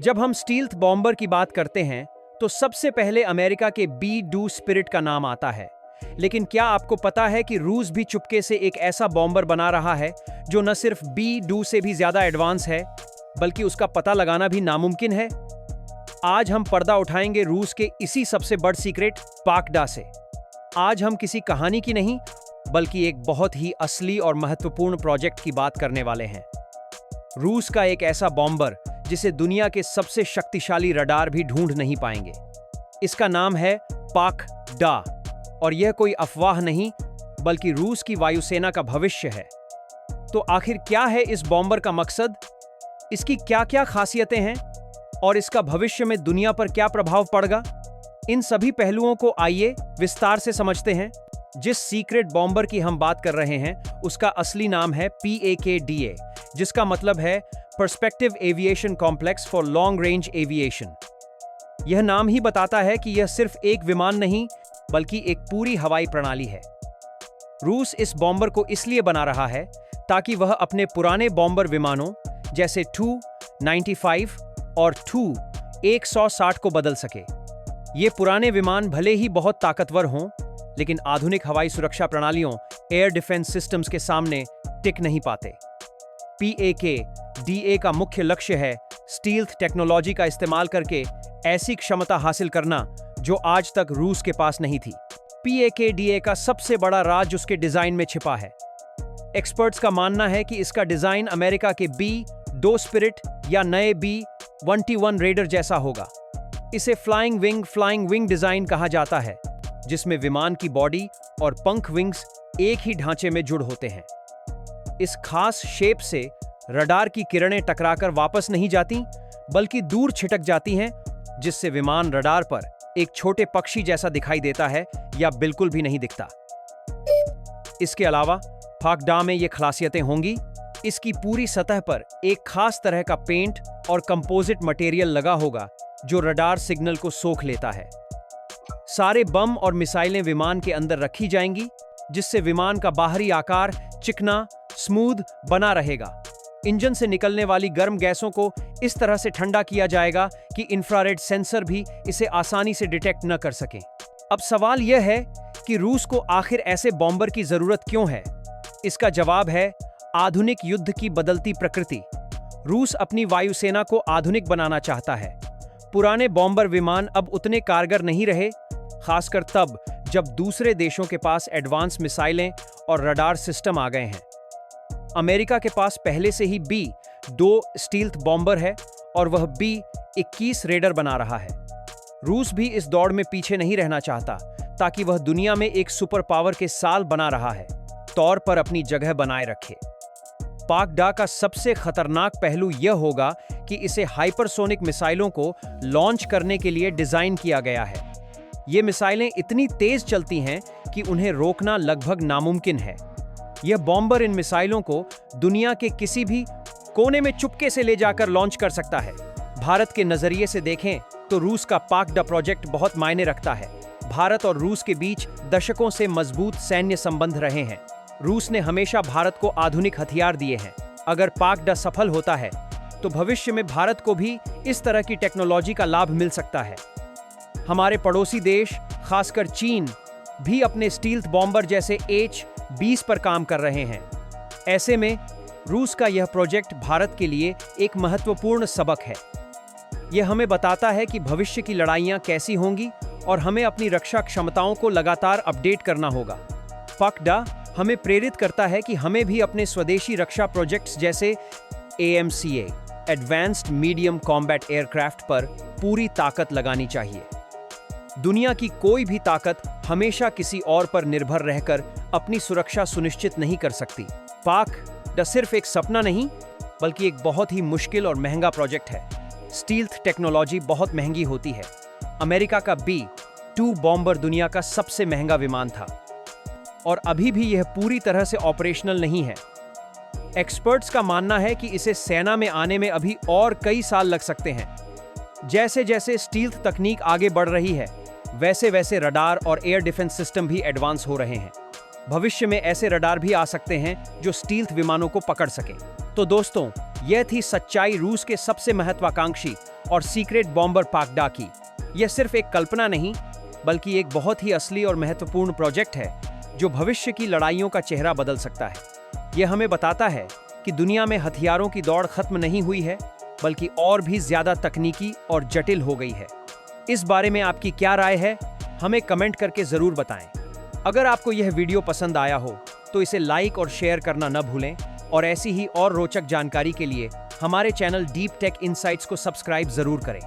जब हम stealth bomber की बात करते हैं तो सबसे पहले अमेरिका के बी-2 स्पिरिट का नाम आता है। लेकिन क्या आपको पता है कि रूस भी चुपके से एक ऐसा बॉम्बर बना रहा है जो न सिर्फ बी-2 से भी ज्यादा एडवांस है, बल्कि उसका पता लगाना भी नामुमकिन है। आज हम पर्दा उठाएंगे रूस के इसी सबसे बड़ सीक्रेट पाकडा से। आज हम किसी कहानी की नहीं, बल्कि एक बहुत ही असली और महत्वपूर्ण प्रोजेक्ट की बात करने वाले हैं। रूस का एक ऐसा बॉम्बर जिसे दुनिया के सबसे शक्तिशाली रडार भी ढूंढ नहीं पाएंगे। इसका नाम है पाकडा, और यह कोई अफवाह नहीं, बल्कि रूस की वायुसेना का भविष्य है। तो आखिर क्या है इस बॉम्बर का मकसद, इसकी क्या-क्या खासियतें हैं और इसका भविष्य में दुनिया पर क्या प्रभाव पड़ेगा? इन सभी पहलुओं को आइए विस्तार से समझते हैं। जिस सीक्रेट बॉम्बर की हम बात कर रहे हैं उसका असली नाम है PAKDA, जिसका मतलब है perspective aviation complex for long range aviation. यह नाम ही बताता है कि यह सिर्फ एक विमान नहीं, बल्कि एक पूरी हवाई प्रणाली है। रूस इस बॉम्बर को इसलिए बना रहा है ताकि वह अपने पुराने बॉम्बर विमानों जैसे Tu-95 और Tu-160 को बदल सके। ये पुराने विमान भले ही बहुत ताकतवर हों, लेकिन आधुनिक हवाई सुरक्षा प्रणालियों एयर डिफेंस सिस्टम्स के सामने टिक नहीं पाते। PAKDA का मुख्य लक्ष्य है स्टील्थ टेक्नोलॉजी का इस्तेमाल करके ऐसी क्षमता हासिल करना जो आज तक रूस के पास नहीं थी। PAKDA का सबसे बड़ा राज उसके डिजाइन में छिपा है। एक्सपर्ट्स का मानना है कि इसका डिजाइन अमेरिका के B-2 स्पिरिट या नए B-21 रेडर जैसा होगा। इसे फ्लाइंग विंग डिजाइन कहा जाता है, जिसमें विमान की बॉडी और पंख विंग्स एक ही ढांचे में जुड़ होते हैं। इस खास शेप से रडार की किरणें टकराकर वापस नहीं जाती, बल्कि दूर छिटक जाती हैं, जिससे विमान रडार पर एक छोटे पक्षी जैसा दिखाई देता है या बिल्कुल भी नहीं दिखता। इसके अलावा पाकडा में ये खासियतें होंगी। इसकी पूरी सतह पर एक खास तरह का पेंट और कंपोजिट मटेरियल लगा होगा जो रडार सिग्नल को सोख लेता है। सारे बम और मिसाइलें विमान के अंदर रखी जाएंगी, जिससे विमान का बाहरी आकार चिकना, स्मूथ बना रहेगा। इंजन से निकलने वाली गर्म गैसों को इस तरह से ठंडा किया जाएगा कि इंफ्रारेड सेंसर भी इसे आसानी से डिटेक्ट न कर सकें। अब सवाल यह है कि रूस को आखिर ऐसे बॉम्बर की जरूरत क्यों है? इसका जवाब है आधुनिक युद्ध की बदलती प्रकृति। रूस अपनी वायुसेना को आधुनिक बनाना चाहता है। पुराने बॉम्बर विमान अब उतने कारगर नहीं रहे, खासकर तब जब दूसरे देशों के पास एडवांस मिसाइलें और रडार सिस्टम आ गए हैं। अमेरिका के पास पहले से ही B-2 स्टील्थ बॉम्बर है और वह B-21 रेडर बना रहा है। रूस भी इस दौड़ में पीछे नहीं रहना चाहता, ताकि वह दुनिया में एक सुपर पावर के साल बना रहा है तौर पर अपनी जगह बनाए रखे। पाकडा का सबसे खतरनाक पहलू यह होगा कि इसे हाइपरसोनिक मिसाइलों को लॉन्च करने के लिए डिजाइन किया गया है। ये मिसाइलें इतनी तेज चलती हैं कि उन्हें रोकना लगभग नामुमकिन है। यह बॉम्बर इन मिसाइलों को दुनिया के किसी भी कोने में चुपके से ले जाकर लॉन्च कर सकता है। भारत के नजरिए से देखें तो रूस का पाकडा प्रोजेक्ट बहुत मायने रखता है। भारत और रूस के बीच दशकों से मजबूत सैन्य संबंध रहे हैं। रूस ने हमेशा भारत को आधुनिक हथियार दिए हैं। अगर पाकडा सफल होता है तो भविष्य में भारत को भी इस तरह की टेक्नोलॉजी का लाभ मिल सकता है। हमारे पड़ोसी देश, खासकर चीन, भी अपने स्टील्थ बॉम्बर जैसे H-20 पर काम कर रहे हैं। ऐसे में रूस का यह प्रोजेक्ट भारत के लिए एक महत्वपूर्ण सबक है। यह हमें बताता है कि भविष्य की लड़ाइयां कैसी होंगी और हमें अपनी रक्षा क्षमताओं को लगातार अपडेट करना होगा। पाकडा हमें प्रेरित करता है कि हमें भी अपने स्वदेशी रक्षा प्रोजेक्ट्स जैसे AMCA, advanced medium combat aircraft पर पूरी ताकत लगानी चाहिए। दुनिया की कोई भी ताकत हमेशा किसी और पर निर्भर रहकर अपनी सुरक्षा सुनिश्चित नहीं कर सकती। पाकडा सिर्फ एक सपना नहीं, बल्कि एक बहुत ही मुश्किल और महंगा प्रोजेक्ट है। स्टील्थ टेक्नोलॉजी बहुत महंगी होती है। अमेरिका का B-2 बॉम्बर दुनिया का सबसे महंगा विमान था और अभी भी यह पूरी तरह से ऑपरेशनल नहीं है। एक्सपर्ट्स का मानना है कि इसे सेना में आने में अभी और कई साल लग सकते हैं। जैसे जैसे स्टील्थ तकनीक आगे बढ़ रही है, वैसे वैसे रडार और एयर डिफेंस सिस्टम भी एडवांस हो रहे हैं। भविष्य में ऐसे रडार भी आ सकते हैं जो स्टील्थ विमानों को पकड़ सकें। तो दोस्तों, यह थी सच्चाई रूस के सबसे महत्वाकांक्षी और सीक्रेट बॉम्बर पाकडाकी। यह सिर्फ एक कल्पना नहीं, बल्कि एक बहुत ही असली और महत्वपूर्ण प्रोजेक्ट है जो भविष्य की लड़ाइयों का चेहरा बदल सकता है। यह हमें बताता है कि दुनिया में हथियारों की दौड़ खत्म नहीं हुई है, बल्कि और भी ज्यादा तकनीकी और जटिल हो गई है। इस बारे में आपकी क्या राय है, हमें कमेंट करके जरूर बताएं। अगर आपको यह वीडियो पसंद आया हो तो इसे लाइक और शेयर करना न भूलें, और ऐसी ही और रोचक जानकारी के लिए हमारे चैनल डीप टेक इनसाइट्स को सब्सक्राइब जरूर करें।